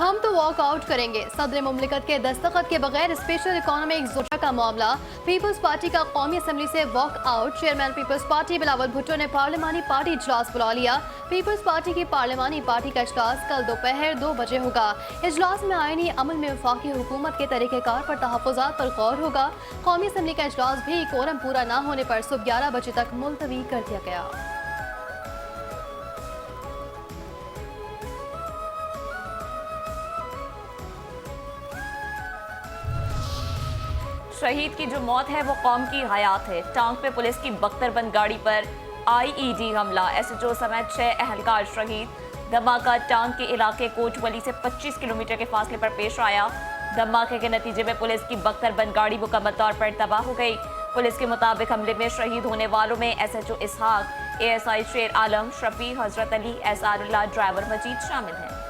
हम तो वॉकआउट करेंगे। सदर मुमलिकत के दस्तखत के बगैर स्पेशल इकोनॉमिक जोन का मामला। पीपल्स पार्टी का कौमी असम्बली से walkout. Chairman Peoples Party Bilawal Bhutto ने पार्लिमानी पार्टी इजलास बुला लिया। पीपल्स पार्टी की पार्लिमानी पार्टी का इजलास कल दोपहर 2 बजे होगा। इजलास में आईनी अमल में वफाकी हुकूमत के तरीक़ेकार पर तहफ़्फ़ुज़ात पर गौर होगा। कौमी असम्बली का इजलास भी कोरम पूरा न होने पर सुबह 11 बजे तक मुलतवी कर दिया गया। शहीद की जो मौत है वो कौम की हयात है। टांग पे पुलिस की बख्तरबंद गाड़ी पर आईईडी हमला, एसएचओ समेत 6 अहलकार शहीद। धमाका टांग के इलाके कोचवली से 25 किलोमीटर के फासले पर पेश आया। धमाके के नतीजे में पुलिस की बख्तरबंद गाड़ी मुकम्मल तौर पर तबाह हो गई। पुलिस के मुताबिक हमले में शहीद होने वालों में एसएचओ इसहाक, एएसआई शेर आलम, शफी, हजरत अली, एसआरुल्लाह, ड्राइवर मजीद शामिल हैं।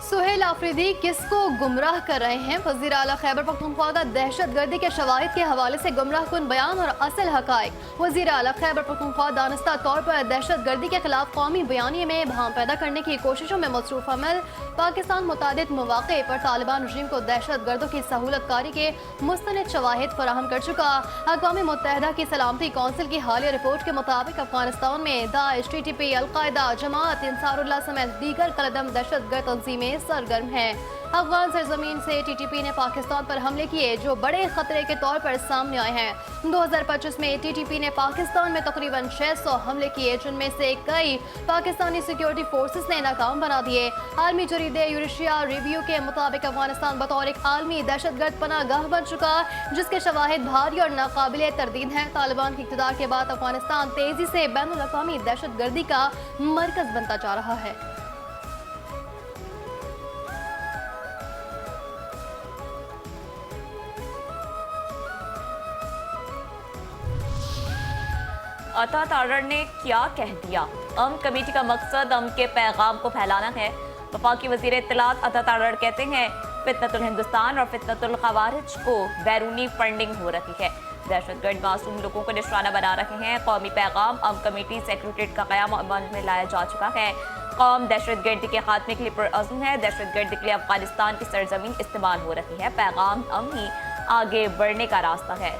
सुहेल आफरीदी किसको गुमराह कर रहे हैं? वज़ीर आला खैबर पख्तूनख्वा का दहशतगर्दी के शवाहिद के हवाले से गुमराह कुन बयान और असल हकायक। वज़ीर आला खैबर पख्तूनख्वा दानिस्ता तौर पर दहशतगर्दी के खिलाफ कौमी बयानिए में भाम पैदा करने की कोशिशों में मसरूफ अमल। पाकिस्तान मुतादिद मौक़े पर तालिबान रजीम को दहशतगर्दों की सहूलत कारी के मुस्तनद शवाहिद फराहम कर चुका। अक़वाम मुत्तहिदा की सलामती कौंसिल की हालिया रिपोर्ट के मुताबिक अफगानिस्तान में दाइश, TTP, अलकायदा, जमात अंसारुल्लाह समेत दीगर कलदम दहशतगर्द तंजीमें सरगर्म है। अफगान सरजमीन से TTP ने पाकिस्तान पर हमले किए जो बड़े खतरे के तौर पर सामने आए हैं। 2025 में TTP ने पाकिस्तान में तकरीबन 600 हमले किए, जिनमें से कई पाकिस्तानी सिक्योरिटी फोर्सेस ने नाकाम बना दिए। आलमी जरीदे यूरेशिया रिव्यू के मुताबिक अफगानिस्तान बतौर एक आलमी दहशतगर्द पनागाह बन चुका, जिसके शवाहिद भारी और नाकाबिले तरदीद हैं। तालिबान की इक़्तिदार के बाद अफगानिस्तान तेजी से बैनुल अक़वामी दहशतगर्दी का मरकज बनता जा रहा है। अता तारड़ ने क्या कह दिया? अमन कमेटी का मकसद अमन के पैगाम को फैलाना है। वफाकी वज़ीर इत्तलात अता तारड़ कहते हैं फितनतुल हिंदुस्तान और फितनतुल ख़वारिज को बैरूनी फंडिंग हो रही है। दहशतगर्द मासूम लोगों को निशाना बना रहे हैं। कौमी पैगाम अमन कमेटी सेक्रेटरीट का क़याम अमल में लाया जा चुका है। कौम दहशतगर्दी के खात्मे के लिए पुरअज़्म है। दहशतगर्दी के लिए अफगानिस्तान की सरजमीन इस्तेमाल हो रही है। पैगाम अमन ही आगे बढ़ने का रास्ता है।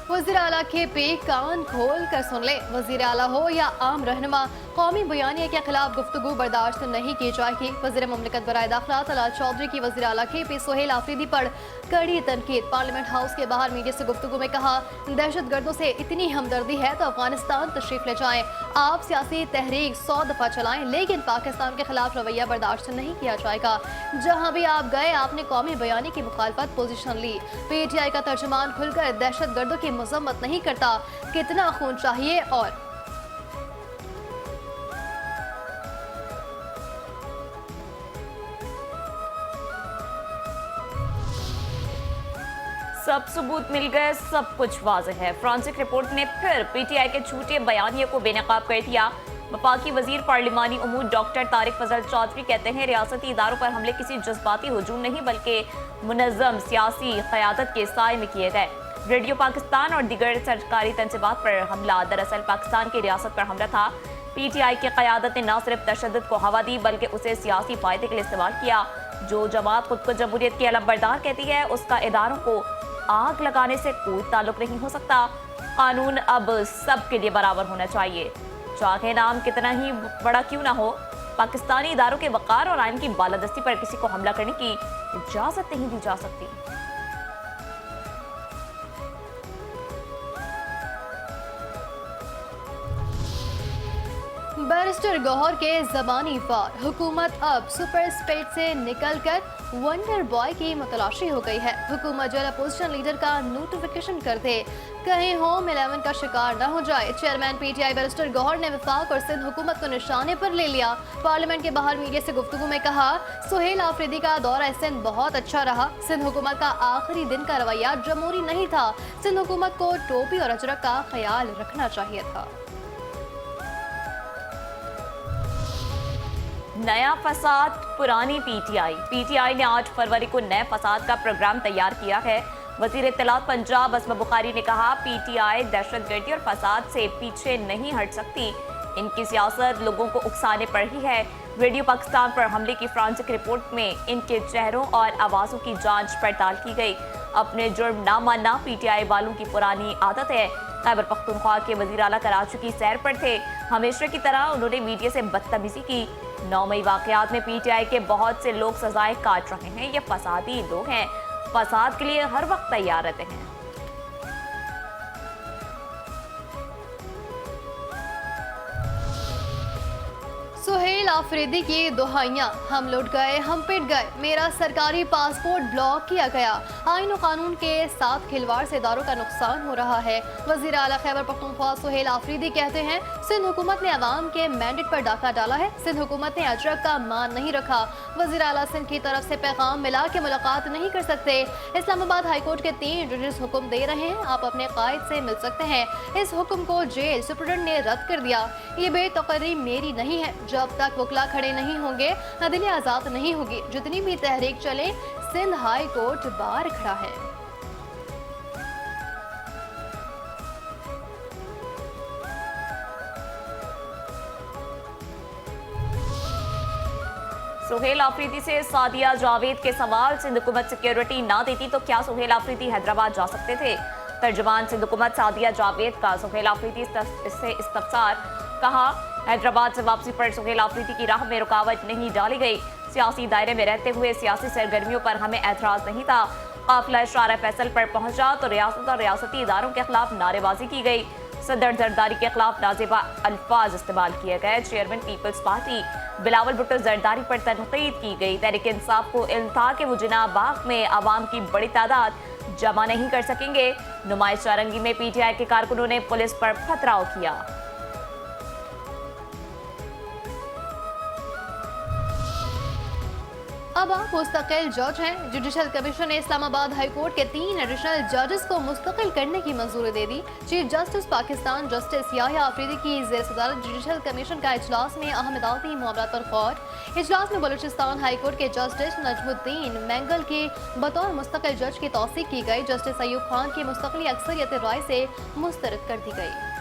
वज़ीर आला के पे कान खोल कर सुन ले। वज़ीर आला हो या आम रहनुमा, कौमी बयानिया के खिलाफ गुफ्तगू बर्दाश्त नहीं की जाएगी। वज़ीर मुमलिकत बराए दाखिला तलाल चौधरी की वज़ीर आला के पे सुहेल आफरीदी पर कड़ी तनकीद। पार्लियामेंट हाउस के बाहर मीडिया से गुफ्तगू में कहा, दहशतगर्दों से इतनी हमदर्दी है तो अफगानिस्तान तशरीफ ले जाएं। आप सियासी तहरीक 100 दफ़ा चलाएं, लेकिन पाकिस्तान के खिलाफ रवैया बर्दाश्त नहीं किया जाएगा। जहाँ भी आप गए आपने कौमी बयानी की मुखालफत पोजीशन ली। PTI का तर्जुमान खुलकर दहशतगर्दों की मजम्मत नहीं करता। कितना खून चाहिए? और सब सबूत मिल गए, सब कुछ वाज़ेह है। फ्रांसिक रिपोर्ट ने फिर PTI के झूठे बयानिए को बेनकाब कर दिया। वफाकी वजीर पार्लिमानी उमूर डॉक्टर तारिक फजल चौधरी कहते हैं रियासती इदारों पर हमले किसी जज्बाती हुजूम नहीं बल्कि मुनज़्ज़म सियासी क़यादत के साए में किए गए। रेडियो पाकिस्तान और दीगर सरकारी तंसीबात पर हमला दरअसल पाकिस्तान की रियासत पर हमला था। PTI की क़यादत ने न सिर्फ तशद्दुद को हवा दी बल्कि उसे सियासी फ़ायदे के लिए इस्तेमाल किया। जो जमात खुद को जमहूरियत की अलमबरदार कहती है उसका इदारों को आग लगाने से कोई ताल्लुक नहीं हो सकता। कानून अब सब के लिए बराबर होना चाहिए, चाहे नाम कितना ही बड़ा क्यों ना हो। पाकिस्तानी इदारों के वक़ार और आइन की बालादस्ती पर किसी को हमला करने की इजाज़त नहीं दी जा सकती। बैरिस्टर गौहर के ज़बानी वार। हुकूमत अब सुपर स्पेड से निकलकर वंडर बॉय की मतलाशी हो गई है। हुकूमत जल अपोजिशन लीडर का नोटिफिकेशन कर दे, कहीं होम 11 का शिकार न हो जाए। चेयरमैन PTI बैरिस्टर गौहर ने वफाक और सिंध हुकूमत को निशाने पर ले लिया। पार्लियामेंट के बाहर मीडिया से गुफ्तगू में कहा, सुहेल आफरीदी का दौरा सिंध बहुत अच्छा रहा। सिंध हुकूमत का आखिरी दिन का रवैया जमहूरी नहीं था। सिंध हुकूमत को टोपी और अजरक का ख्याल रखना चाहिए था। नया फसाद पुरानी PTI ने 8 फरवरी को नए फसाद का प्रोग्राम तैयार किया है। वजीर इत्तलात पंजाब असमा बुखारी ने कहा, पीटीआई दहशतगर्दी और फसाद से पीछे नहीं हट सकती। इनकी सियासत लोगों को उकसाने पर ही है। रेडियो पाकिस्तान पर हमले की फ्रांसिक रिपोर्ट में इनके चेहरों और आवाज़ों की जांच पड़ताल की गई। अपने जुर्म ना मानना पीटीआई वालों की पुरानी आदत है। खैबर पख्तूनख्वा के वजीर आला कराची की सैर पर थे। हमेशा की तरह उन्होंने मीडिया से बदतमीजी की। 9 मई वाकयात में पीटीआई के बहुत से लोग सजाएं काट रहे हैं। ये फसादी लोग हैं, फसाद के लिए हर वक्त तैयार रहते हैं। सुहेल आफरीदी की दुहाइयां, हम लुट गए, हम पिट गए, मेरा सरकारी पासपोर्ट ब्लॉक किया गया, आईन और कानून के साथ खिलवाड़ से इदारों का नुकसान हो रहा है। वजीर आला खैबर पख्तूनख्वा सुहेल आफरीदी कहते हैं, सिंध हुकूमत ने अवाम के मैंडेट पर डाका डाला है। सिंध हुकूमत ने अजरक का मान नहीं रखा। वजीर आला सिंध की तरफ से पैगाम मिला कि मुलाकात नहीं कर सकते। इस्लामाबाद हाईकोर्ट के 3 जजेस हुक्म दे रहे हैं, आप अपने कायद से मिल सकते हैं। इस हुक्म को जेल सुप्रीडेंट ने रद्द कर दिया। ये बेतकर्री मेरी नहीं है। जब तक वकला खड़े नहीं होंगे, अदलिया आजाद नहीं होगी। जितनी भी तहरीक चले, सिंध हाई कोर्ट बाहर खड़ा है। सुहेल आफरीदी से सादिया जावेद के सवाल, सिंध हुकूमत सिक्योरिटी ना देती तो क्या सुहेल आफरीदी हैदराबाद जा सकते थे? तर्जुमान सिंध हुकूमत सादिया जावेद का सुहेल आफरीदी से इस्तफसार। कहा, हैदराबाद से वापसी पर सुहेल आफरीदी की राह में रुकावट नहीं डाली गई। सियासी दायरे में रहते हुए सियासी सरगर्मियों पर हमें एतराज नहीं था। काफिला शारा फैसल पर पहुंचा तो रियासत और रियासती इदारों के खिलाफ नारेबाजी की गई। सदर जरदारी के खिलाफ नाजेबा अल्फाज इस्तेमाल किए गए। Chairman Peoples Party Bilawal Bhutto Zardari पर तनकीद की गई। तहरीक इंसाफ को इल्म था कि वो जिना बाग में आवाम की बड़ी तादाद जमा नहीं कर सकेंगे। नुमाइश सारंगी में पीटीआई के कारकुनों ने पुलिस पर पथराव किया। अब आप मुस्तकिल जज हैं। जुडिशल कमीशन ने इस्लामाबाद हाई कोर्ट के 3 एडिशनल जजेस को मुस्तकिल करने की मंजूरी दे दी। Chief justice Pakistan justice Yahya Afridi की ज़ेर सदारत जुडिशल कमीशन का इजलास में अहम अदालती मामला पर गौर। इजलास में बलूचिस्तान हाई कोर्ट के जस्टिस नजमुद्दीन मैंगल के बतौर मुस्तकिल जज की तौसीक की गई। जस्टिस अयूब खान की मुस्तकिल अक्सरियत राय से मुस्तरद कर दी गई।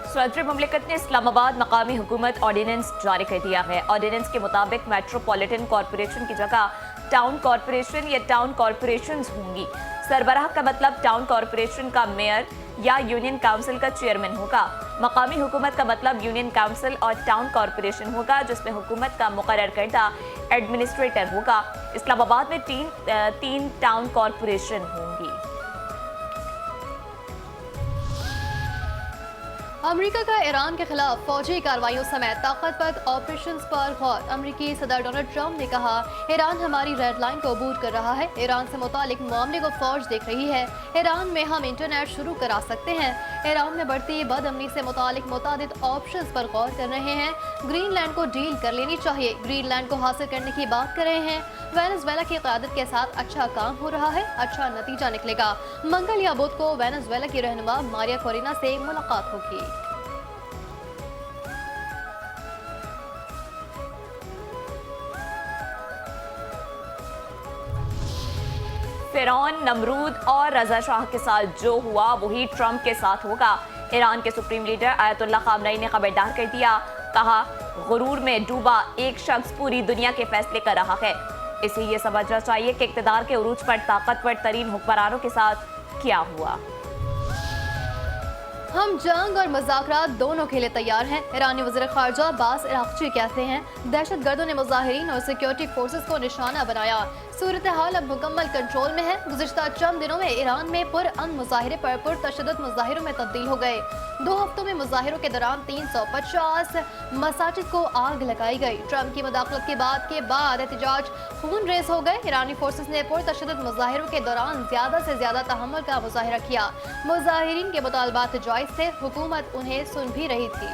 सदर मुमलिकत ने इस्लामाबाद मकामी हुकूमत ऑर्डिनेंस जारी कर दिया है। ऑर्डिनेंस के मुताबिक मेट्रोपॉलिटन कॉरपोरेशन की जगह टाउन कॉरपोरेशन या टाउन कॉरपोरेशंस होंगी। सरबराह का मतलब टाउन कॉरपोरेशन का मेयर या यूनियन काउंसिल का चेयरमैन होगा। मकामी हुकूमत का मतलब यूनियन काउंसिल और टाउन कॉरपोरेशन होगा, जिसमें हुकूमत का मुकर्रर करदा एडमिनिस्ट्रेटर होगा। इस्लामाबाद में तीन टाउन कॉरपोरेशन होंगी। अमेरिका का ईरान के खिलाफ फौजी कार्रवाइयों समेत ताकतवर ऑपरेशंस पर गौर। अमेरिकी सदर डोनाल्ड ट्रंप ने कहा, ईरान हमारी रेड लाइन को अबूर कर रहा है। ईरान से मुतालिक मामले को फौज देख रही है। ईरान में हम इंटरनेट शुरू करा सकते हैं। ईरान में बढ़ती बदअमनी से मुतालिक मुतादिद ऑप्शंस पर गौर कर रहे हैं। ग्रीनलैंड को डील कर लेनी चाहिए। ग्रीनलैंड को हासिल करने की बात कर रहे हैं। वेनेजुएला की क़यादत के साथ अच्छा काम हो रहा है, अच्छा नतीजा निकलेगा। मंगल या बुध को वेनेजुएला की रहनुमा मारिया कोरिना से मुलाकात होगी। फिरौन, नमरूद और रजा शाह के साथ जो हुआ वही ट्रंप के साथ होगा। ईरान के सुप्रीम लीडर आयतुल्लाह खामनई ने खबरदार कर दिया। कहा, गुरूर में डूबा एक शख्स पूरी दुनिया के फैसले कर रहा है। इसे ये समझना चाहिए कि इक़्तिदार के उरूज पर ताकतवर तरीन हुक्मरानों के साथ क्या हुआ। हम जंग और मुज़ाकरात दोनों के लिए तैयार हैं। ईरानी वज़ीर ख़ारजा अब्बास इराक़ची कहते हैं, दहशतगर्दों ने मुज़ाहिरीन और सिक्योरिटी फोर्सेस को निशाना बनाया। सूरत हाल अब मुकम्मल कंट्रोल में है। गुज़िश्ता चंद दिनों में ईरान में पुरअमन मुज़ाहिरे पर पुरतशद्दुद मुज़ाहिरों में तब्दील हो गए। 2 हफ्तों में मुज़ाहिरों के दौरान 350 मसाजिद को आग लगाई गई। ट्रंप की मुदाखलत के बाद एहतजाज खून रेज़ हो गए। ईरानी फोर्सेस ने पुरतशद्दुद मुज़ाहिरों के दौरान ज़्यादा से ज़्यादा तहम्मुल का मुज़ाहिरा किया। मुज़ाहिरीन के मुतालबात जायज़ थे, हुकूमत उन्हें सुन भी रही थी।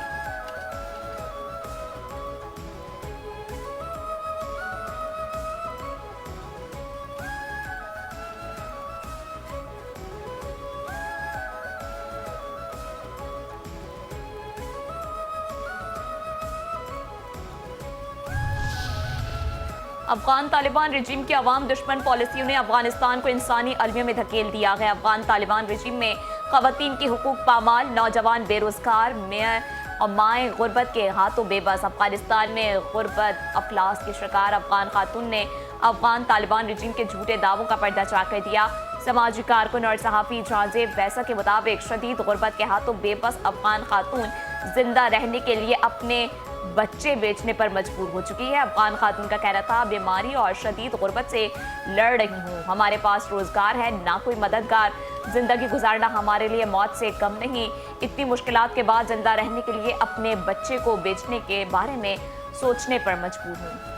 अफगान तालिबान रिजीम की अवाम दुश्मन पॉलिसियों ने अफगानिस्तान को इंसानी अलमियों में धकेल दिया है। अफगान तालिबान रिजीम में खवातीन की हुकूक पामाल, नौजवान बेरोजगार, मेयर और माएँ गुर्बत के हाथों बेबस। अफगानिस्तान में गुर्बत अफलास की शिकार अफगान खातून ने अफगान तालिबान रिजीम के झूठे दावों का पर्दाफाश कर दिया। समाजी कारकुन और सहाफ़ी जहांजेब वैसा के मुताबिक शदीद गुर्बत के हाथों बेबस अफगान खातून जिंदा रहने के लिए अपने बच्चे बेचने पर मजबूर हो चुकी है। अफगान खातून का कहना था, बीमारी और शदीद गुर्बत से लड़ रही हूँ, हमारे पास रोजगार है ना कोई मददगार, जिंदगी गुजारना हमारे लिए मौत से कम नहीं। इतनी मुश्किलात के बाद जिंदा रहने के लिए अपने बच्चे को बेचने के बारे में सोचने पर मजबूर हूँ।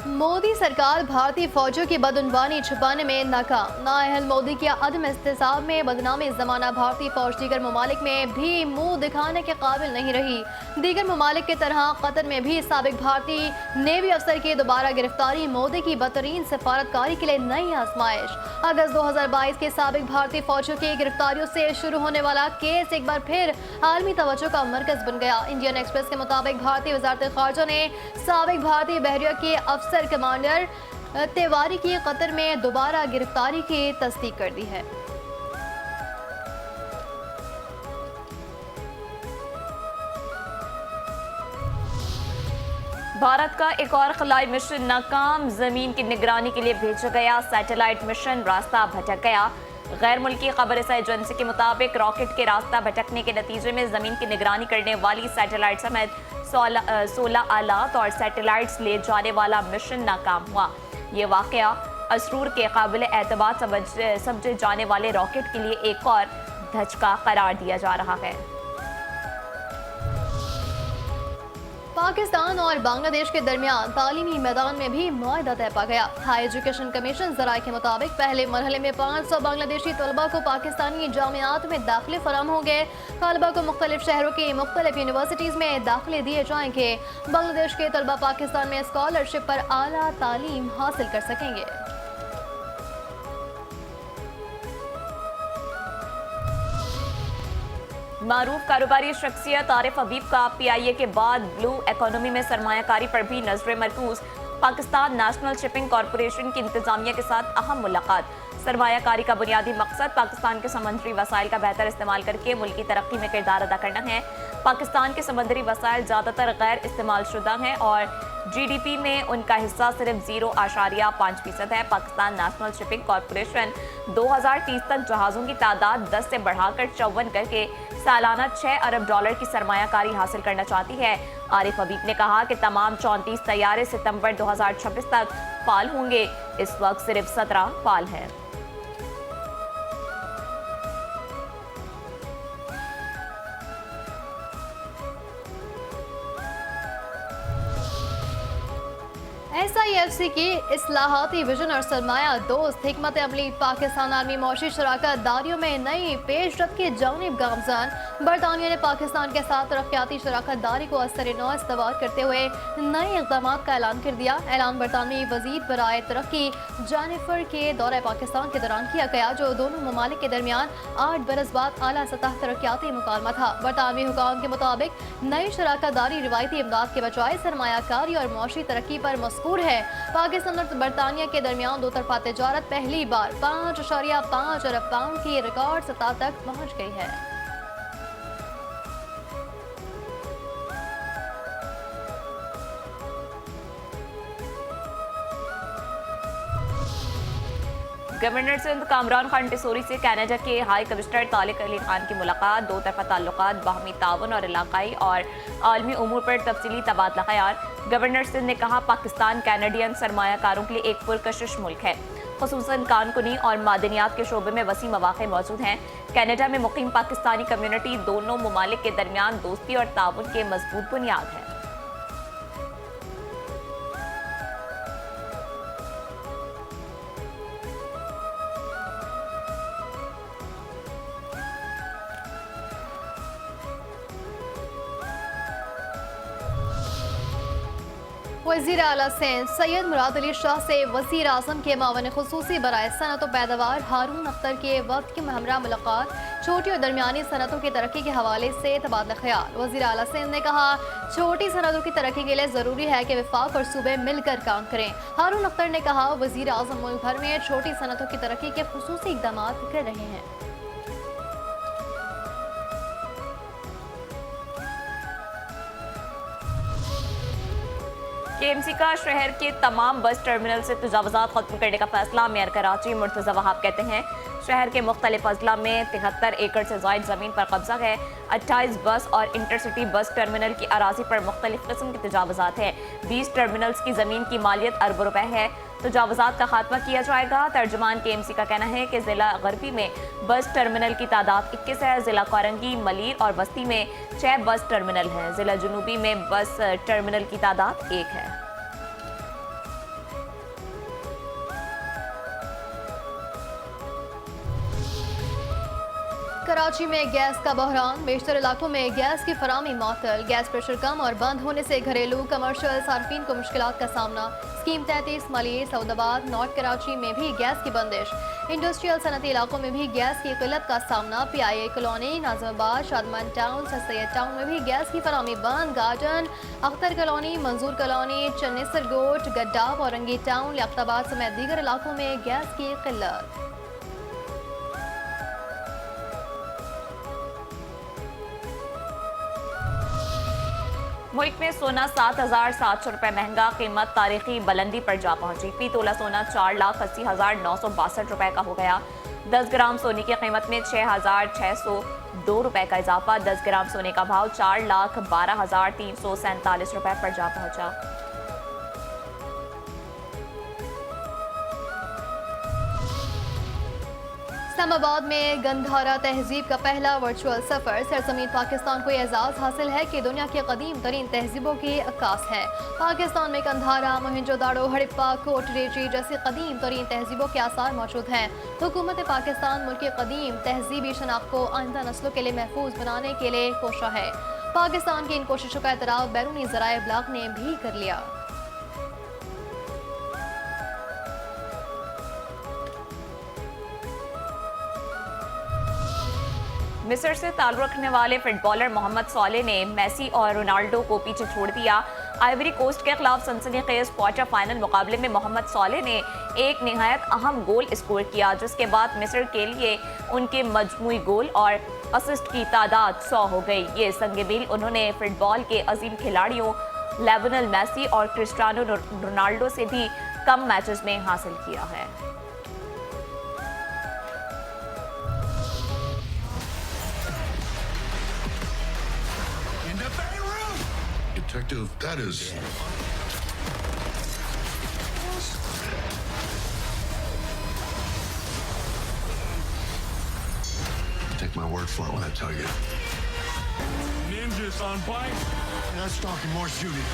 मोदी सरकार भारतीय फौजों की बदउनवानी छुपाने में नाकाम। नाअहल मोदी के अदम इस्तेसाब में बदनामी जमाना भारतीय फौज दीगर ममालिक में भी मुंह दिखाने के काबिल नहीं रही। दीगर ममालिक की तरह कतर में भी साबिक भारतीय नेवी अफसर की दोबारा गिरफ्तारी मोदी की बदतरीन सफारतकारी के लिए नई आजमाइश। अगस्त 2022 के साबिक भारतीय फौजियों की गिरफ्तारियों से शुरू होने वाला केस एक बार फिर आलमी तवज्जो का मरकज बन गया। इंडियन एक्सप्रेस के मुताबिक भारतीय वजारत खारजा ने साबिक भारतीय बहरिया के अफसर कमांडर तिवारी की कतर में दोबारा गिरफ्तारी की तस्दीक कर दी है। भारत का एक और खलाई मिशन नाकाम, जमीन की निगरानी के लिए भेजा गया सैटेलाइट मिशन रास्ता भटक गया। गैर मुल्की खबर एजेंसी के मुताबिक रॉकेट के रास्ता भटकने के नतीजे में जमीन की निगरानी करने वाली सैटेलाइट समेत 16 आलात और सैटेलाइट्स ले जाने वाला मिशन नाकाम हुआ। ये वाकया असरूर के काबिल एतबार समझे जाने वाले रॉकेट के लिए एक और धचका करार दिया जा रहा है। पाकिस्तान और बांग्लादेश के दरमियान तालीमी मैदान में भी मुआहदा तय पा गया। हाई एजुकेशन कमीशन जराये के मुताबिक पहले मरहले में 500 बांग्लादेशी तलबा को पाकिस्तानी जामियात में दाखिले फराम होंगे। तलबा को मुख्तलिफ शहरों की मुख्तलिफ यूनिवर्सिटीज में दाखिले दिए जाएंगे। बांग्लादेश के तलबा पाकिस्तान में स्कॉलरशिप पर आला तालीम हासिल कर सकेंगे। मारूफ कारोबारी शख्सियत आरिफ हबीब का PIA के बाद ब्लू इकोनॉमी में सरमायाकारी पर भी नजर मरकूज। पाकिस्तान नेशनल शिपिंग कॉरपोरेशन की इंतजामिया के साथ अहम मुलाकात। सरमायाकारी का बुनियादी मकसद पाकिस्तान के समुद्री वसाइल का बेहतर इस्तेमाल करके मुल्क की तरक्की में किरदार अदा करना है। पाकिस्तान के समुद्री वसाइल ज़्यादातर गैर इस्तेमाल शुदा हैं और GDP में उनका हिस्सा सिर्फ 0.5% है। पाकिस्तान नेशनल शिपिंग कॉरपोरेशन 2030 तक जहाज़ों की तादाद 10 से बढ़ाकर 54 करके सालाना $6 अरब की सरमायाकारी हासिल करना चाहती है। आरिफ हबीब ने कहा कि तमाम 34 तैयारे सितंबर 2026 तक फाल होंगे। इस वक्त सिर्फ 17 फाल हैं। SIFC की इस्लाहाती विजन और सरमाया दोस्त हिकमत अमली पाकिस्तान आर्मी मौशी शराकत दारियों में नई पेशरफ्त की जानिब गामजान। बरतानिया ने पाकिस्तान के साथ तरक्याती शराकत दारी को असर नौ इस्तवार करते हुए नए इक़दाम का ऐलान कर दिया। ऐलान बरतानवी वज़ीर बराए तरक्की जेनिफर के दौरे पाकिस्तान के दौरान किया गया, जो दोनों ममालिक के दरमियान 8 बरस बाद आला सतह तरक्याती मुकालमा था। बरतानवी हुकाम के मुताबिक नई शराकत दारी रिवायती इमदाद के बजाय सरमायाकारी और मौशी तरक्की पर मस्कूर है। पाकिस्तान और बरतानिया के दरमियान दो तरफा तिजारत पहली बार 5.5 अरब पाउंड की रिकॉर्ड सतह तक पहुंच गई है। गवर्नर सिंध कामरान खान टिसोरी से कनाडा के हाई कमिश्नर तारिक अली खान की मुलाकात। दो तरफा ताल्लुकात, बाहमी ताउन और इलाकाई और आलमी उमूर पर तफसीली तबादला ख्याल। गवर्नर सिंध ने कहा, पाकिस्तान कैनेडियन सरमायाकारों के लिए एक पुरकशिश मुल्क है, खुसूसन कानकुनी और मादनियात के शोबे में वसी मौक़े मौजूद हैं। कनाडा में मुकीम पाकिस्तानी कम्यूनिटी दोनों ममालिक के दरमियान दोस्ती और ताउन के मजबूत बुनियाद है। वज़ीर आला सिंध सैयद मुराद अली शाह से वज़ीर आज़म के मावन खुसूसी बराए सनत व पैदावार हारून अख्तर के वक्त की हमरा मुलाकात छोटी और दरमियानी सनतों की तरक्की के हवाले से तबादला ख्याल। वज़ीर आला सिंध ने कहा, छोटी सनतों की तरक्की के लिए ज़रूरी है कि वफाक और सूबे मिलकर काम करें। हारून अख्तर ने कहा, वज़ीर आज़म मुल्क भर में छोटी सनतों की तरक्की के खुसूसी इक़दाम कर रहे हैं। केएमसी का शहर के तमाम बस टर्मिनल से तजावुज़ात खत्म करने का फैसला। मेयर कराची मुर्तज़ा वहाब कहते हैं, शहर के मुख्तलिफ अजला में 73 एकड़ से ज़ायद ज़मीन पर कब्जा है। 28 बस और इंटरसिटी बस टर्मिनल की अराजी पर मुख्तलिफ किस्म के तजावुज़ात हैं। 20 टर्मिनल्स की ज़मीन की मालियत अरबों रुपए है। तजावुज़ात का खात्मा किया जाएगा। तर्जुमान केएमसी का कहना है कि ज़िला गरबी में बस टर्मिनल की तादाद 21 है। ज़िला कोरंगी, मलीर और बस्ती में 6 बस टर्मिनल हैं। ज़िला जुनूबी में बस टर्मिनल की तादाद 1 है। कराची में गैस का बहरान, बेशतर इलाकों में गैस की फरामी मअतल। गैस प्रेशर कम और बंद होने से घरेलू कमर्शियल सार्फिन को मुश्किलात का सामना। स्कीम 33 मलिर, सऊदाबाद, नॉर्थ कराची में भी गैस की बंदिश। इंडस्ट्रियल सनती इलाकों में भी गैस की किल्लत का सामना। PIA colony, Nazimabad, Shadman town, sir Syed town में भी गैस की फरामी बंद। गार्डन, अख्तर कॉलोनी, मंजूर कॉलोनी, चन्नेसर गोट, गड्डा, औरंगी टाउन, लियाकताबाद समेत दीगर इलाकों में गैस की किल्लत। मुल्क में सोना 7,700 रुपए महंगा, कीमत तारीखी बुलंदी पर जा पहुंची। फी तोला सोना 4,80,962 रुपए का हो गया। 10 ग्राम सोने की कीमत में 6,602 रुपए का इजाफा। 10 ग्राम सोने का भाव 4,12,347 रुपए पर जा पहुंचा। इस्लामाबाद में गंधारा तहजीब का पहला वर्चुअल सफर। सरजमीन पाकिस्तान को एजाज़ हासिल है कि दुनिया की कदीम तरीन तहजीबों की अक्कास है। पाकिस्तान में गंधारा, मोहनजोदाड़ो, हड़प्पा, कोटरेची जैसी कदीम तरीन तहजीबों के आसार मौजूद हैं। हुकूमत पाकिस्तान मुल्क की कदीम तहजीबी शनाख्त को आइंदा नस्लों के लिए महफूज बनाने के लिए कोशा है। पाकिस्तान की इन कोशिशों का एतराफ़ बैरूनी ज़राए इब्लाग ने भी कर लिया। मिस्र से ताल्लुक़ रखने वाले फुटबॉलर मोहम्मद सोले ने मेसी और रोनाल्डो को पीछे छोड़ दिया। आइवरी कोस्ट के खिलाफ सनसनीखेज क्वार्टर फाइनल मुकाबले में मोहम्मद सोले ने एक निहायत अहम गोल स्कोर किया, जिसके बाद मिस्र के लिए उनके मजमूई गोल और असिस्ट की तादाद 100 हो गई। ये संग-ए-मील उन्होंने फुटबॉल के अजीम खिलाड़ियों लियोनेल मेसी और क्रिस्टियानो रोनाल्डो से भी कम मैचेस में हासिल किया है। Detective, that is... Take my word for it when I tell you. Ninjas on bike. That's talking more shooting.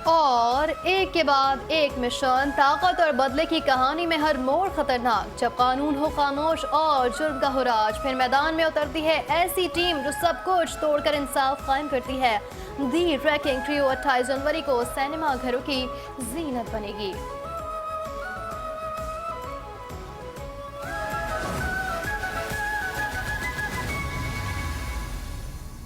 और एक के बाद एक मिशन, ताकत और बदले की कहानी में हर मोड़ खतरनाक। जब कानून हो खामोश और जुर्म का हो राज, फिर मैदान में उतरती है ऐसी टीम जो सब कुछ तोड़कर इंसाफ कायम करती है। दी ट्रैकिंग ट्रियो 28 जनवरी को सिनेमा घरों की जीनत बनेगी।